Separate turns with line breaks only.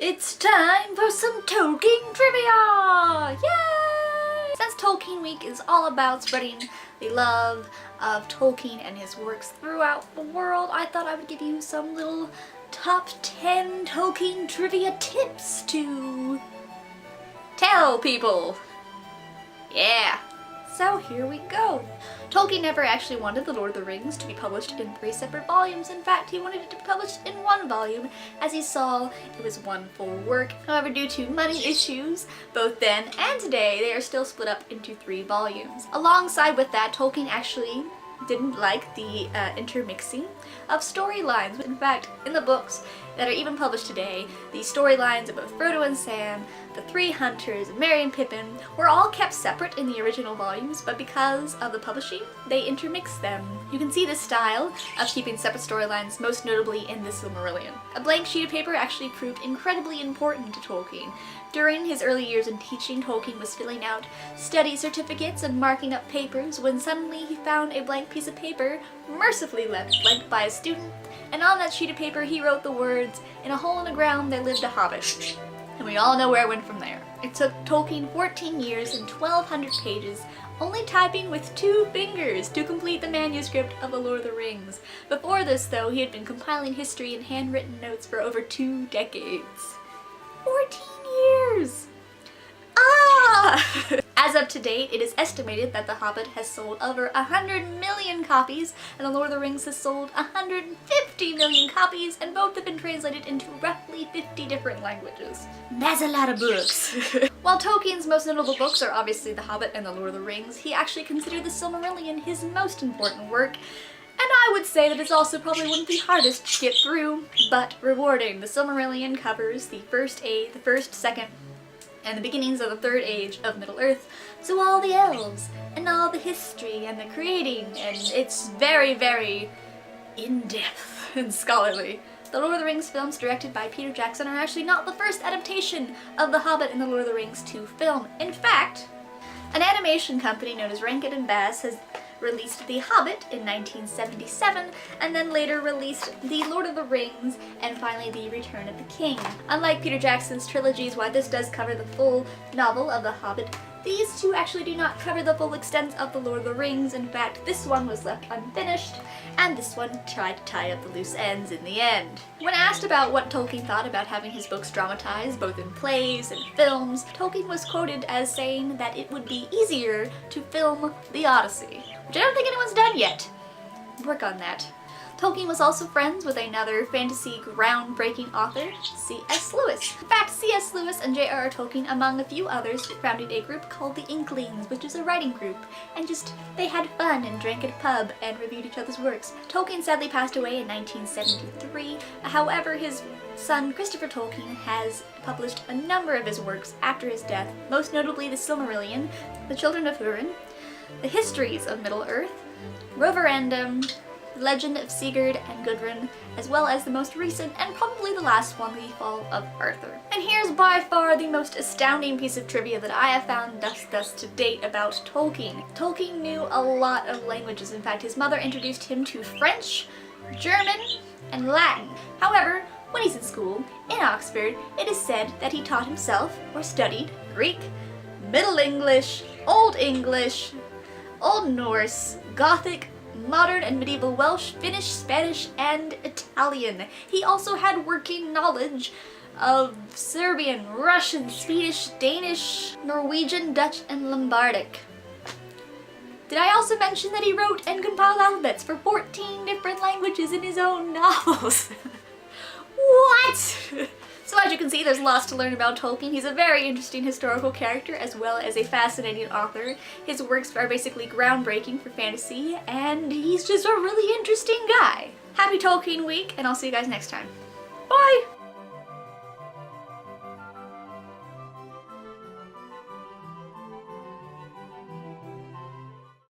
It's time for some Tolkien trivia! Yay! Since Tolkien Week is all about spreading the love of Tolkien and his works throughout the world, I thought I would give you some little top 10 Tolkien trivia tips to tell people. Yeah! So here we go. Tolkien never actually wanted The Lord of the Rings to be published in 3 separate volumes. In fact, he wanted it to be published in 1 volume, as he saw it was one full work. However, due to money issues, both then and today, they are still split up into 3 volumes. Alongside with that, Tolkien actually didn't like the intermixing of storylines. In fact, in the books that are even published today, the storylines of both Frodo and Sam, the 3 hunters, Merry and Pippin, were all kept separate in the original volumes, but because of the publishing, they intermixed them. You can see this style of keeping separate storylines most notably in the Silmarillion. A blank sheet of paper actually proved incredibly important to Tolkien. During his early years in teaching, Tolkien was filling out study certificates and marking up papers when suddenly he found a blank piece of paper mercifully left blank by a student, and on that sheet of paper he wrote the words, "In a hole in the ground there lived a hobbit." And we all know where it went from there. It took Tolkien 14 years and 1,200 pages, only typing with 2 fingers, to complete the manuscript of The Lord of the Rings. Before this, though, he had been compiling history and handwritten notes for over 2 decades. 14 years! Ah! As of to date, it is estimated that The Hobbit has sold over 100 million copies, and The Lord of the Rings has sold 150 million copies, and both have been translated into roughly 50 different languages. That's a lot of books! While Tolkien's most notable books are obviously The Hobbit and The Lord of the Rings, he actually considered the Silmarillion his most important work, and I would say that it's also probably one of the hardest to get through, but rewarding. The Silmarillion covers the first, second, and the beginnings of the 3rd age of Middle-earth, so all the elves, and all the history, and the creating, and it's very, very in-depth and scholarly. The Lord of the Rings films directed by Peter Jackson are actually not the first adaptation of The Hobbit and The Lord of the Rings to film. In fact, an animation company known as Rankin & Bass has released The Hobbit in 1977, and then later released The Lord of the Rings, and finally The Return of the King. Unlike Peter Jackson's trilogies, while this does cover the full novel of The Hobbit, these 2 actually do not cover the full extent of The Lord of the Rings. In fact, this one was left unfinished, and this one tried to tie up the loose ends in the end. When asked about what Tolkien thought about having his books dramatized, both in plays and films, Tolkien was quoted as saying that it would be easier to film The Odyssey, which I don't think anyone's done yet. Work on that. Tolkien was also friends with another fantasy groundbreaking author, C.S. Lewis. In fact, C.S. Lewis and J.R.R. Tolkien, among a few others, founded a group called the Inklings, which is a writing group, and they had fun and drank at a pub and reviewed each other's works. Tolkien sadly passed away in 1973, however his son Christopher Tolkien has published a number of his works after his death, most notably the Silmarillion, The Children of Húrin, The Histories of Middle-earth, Roverandom, The Legend of Sigurd and Gudrun, as well as the most recent and probably the last one, The Fall of Arthur. And here's by far the most astounding piece of trivia that I have found thus to date about Tolkien. Tolkien knew a lot of languages. In fact, his mother introduced him to French, German, and Latin. However, when he's in school, in Oxford, it is said that he taught himself or studied Greek, Middle English, Old Norse, Gothic, Modern and Medieval Welsh, Finnish, Spanish, and Italian. He also had working knowledge of Serbian, Russian, Swedish, Danish, Norwegian, Dutch, and Lombardic. Did I also mention that he wrote and compiled alphabets for 14 different languages in his own novels? What? So as you can see, there's lots to learn about Tolkien. He's a very interesting historical character as well as a fascinating author. His works are basically groundbreaking for fantasy, and he's just a really interesting guy. Happy Tolkien Week, and I'll see you guys next time. Bye!